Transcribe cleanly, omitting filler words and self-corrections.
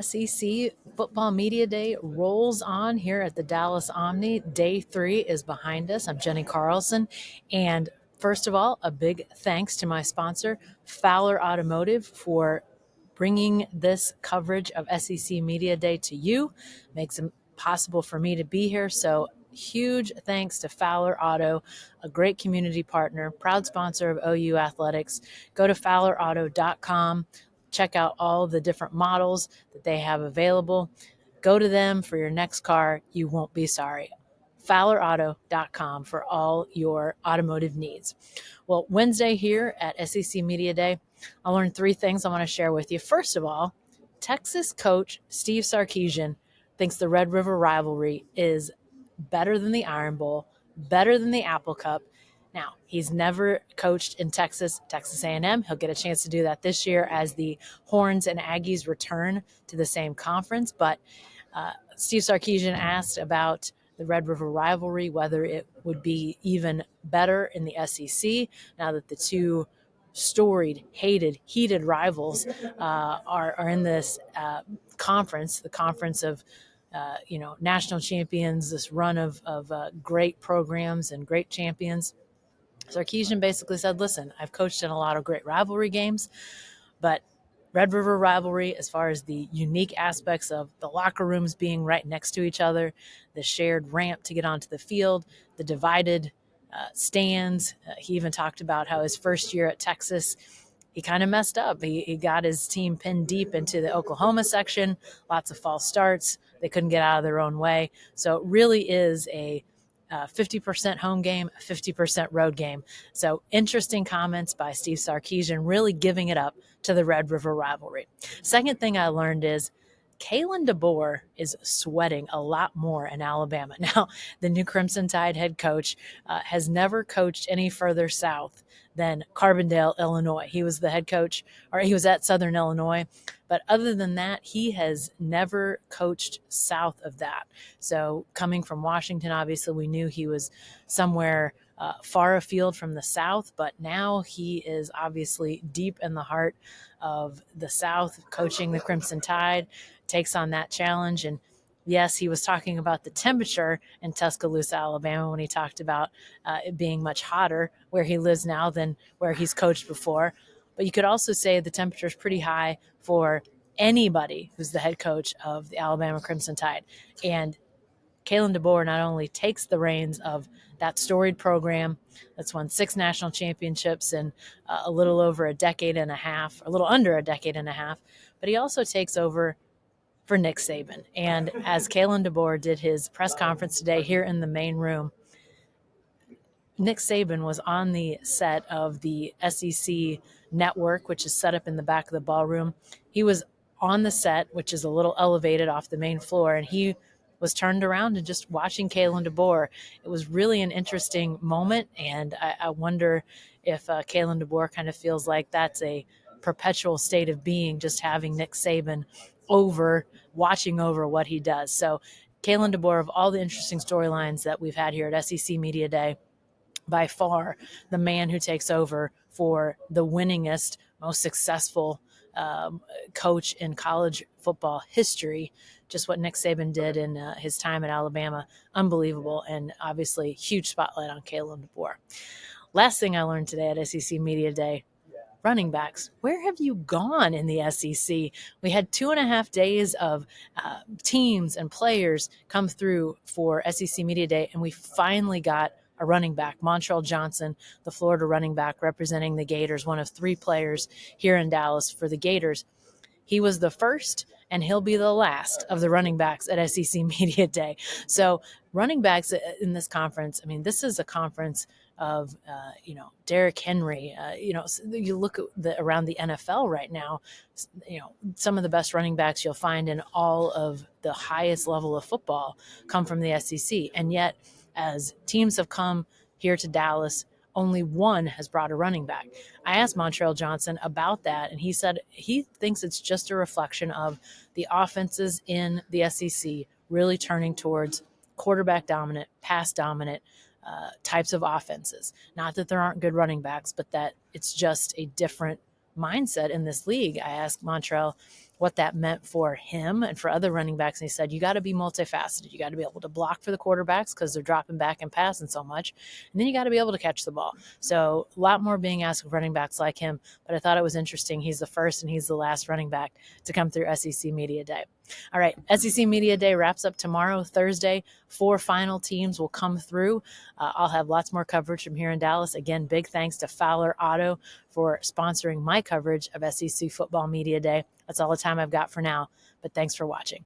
SEC Football Media Day rolls on here at the Dallas Omni. Day 3 is behind us. I'm Jenny Carlson. And first of all, a big thanks to my sponsor, Fowler Automotive, for bringing this coverage of SEC Media Day to you. Makes it possible for me to be here. So huge thanks to Fowler Auto, a great community partner, proud sponsor of OU Athletics. Go to fowlerauto.com. Check out all the different models that they have available. Go to them for your next car. You won't be sorry. FowlerAuto.com for all your automotive needs. Well, Wednesday here at SEC Media Day, I learned 3 things I want to share with you. First of all, Texas coach Steve Sarkisian thinks the Red River Rivalry is better than the Iron Bowl, better than the Apple Cup. Now, he's never coached in Texas A&M. He'll get a chance to do that this year as the Horns and Aggies return to the same conference. But Steve Sarkisian asked about the Red River Rivalry, whether it would be even better in the SEC now that the two storied, hated, heated rivals are in this conference, the conference of national champions, this run of great programs and great champions. Sarkisian basically said, listen, I've coached in a lot of great rivalry games, but Red River Rivalry, as far as the unique aspects of the locker rooms being right next to each other, the shared ramp to get onto the field, the divided stands. He even talked about how his first year at Texas, he kind of messed up. He got his team pinned deep into the Oklahoma section, lots of false starts. They couldn't get out of their own way. So it really is a 50% home game, 50% road game. So interesting comments by Steve Sarkisian, really giving it up to the Red River Rivalry. Second thing I learned is Kalen DeBoer is sweating a lot more in Alabama. Now, the new Crimson Tide head coach has never coached any further south than Carbondale, Illinois. He was the head coach, or he was at Southern Illinois. But other than that, he has never coached south of that. So coming from Washington, obviously, we knew he was somewhere far afield from the South, but now he is obviously deep in the heart of the South, coaching the Crimson Tide, takes on that challenge. And yes, he was talking about the temperature in Tuscaloosa, Alabama, when he talked about it being much hotter where he lives now than where he's coached before. But you could also say the temperature is pretty high for anybody who's the head coach of the Alabama Crimson Tide. And Kalen DeBoer not only takes the reins of that storied program that's won 6 national championships in a little over a decade and a half, a little under a decade and a half, but he also takes over for Nick Saban. And as Kalen DeBoer did his press conference today here in the main room, Nick Saban was on the set of the SEC network, which is set up in the back of the ballroom. He was on the set, which is a little elevated off the main floor, and he was turned around and just watching Kalen DeBoer. It was really an interesting moment, and I wonder if Kalen DeBoer kind of feels like that's a perpetual state of being, just having Nick Saban watching over what he does. So Kalen DeBoer, of all the interesting storylines that we've had here at SEC Media Day, by far the man who takes over for the winningest, most successful coach in college football history. Just what Nick Saban did in his time at Alabama, unbelievable, and obviously huge spotlight on Kalen DeBoer. Last thing I learned today at SEC Media Day, running backs. Where have you gone in the SEC? We had 2.5 days of teams and players come through for SEC Media Day, and we finally got a running back, Montrell Johnson, the Florida running back representing the Gators, one of 3 players here in Dallas for the Gators. He was the first, and he'll be the last of the running backs at SEC Media Day. So running backs in this conference, I mean, this is a conference of, Derrick Henry. You look at around the NFL right now, some of the best running backs you'll find in all of the highest level of football come from the SEC. And yet, as teams have come here to Dallas, only one has brought a running back. I asked Montrell Johnson about that, and he said he thinks it's just a reflection of the offenses in the SEC really turning towards quarterback dominant, pass dominant types of offenses. Not that there aren't good running backs, but that it's just a different mindset in this league. I asked Montrell what that meant for him and for other running backs. And he said, you got to be multifaceted. You got to be able to block for the quarterbacks because they're dropping back and passing so much. And then you got to be able to catch the ball. So a lot more being asked of running backs like him. But I thought it was interesting. He's the first and he's the last running back to come through SEC Media Day. All right, SEC Media Day wraps up tomorrow, Thursday. 4 final teams will come through. I'll have lots more coverage from here in Dallas. Again, big thanks to Fowler Auto for sponsoring my coverage of SEC Football Media Day. That's all the time I've got for now, but thanks for watching.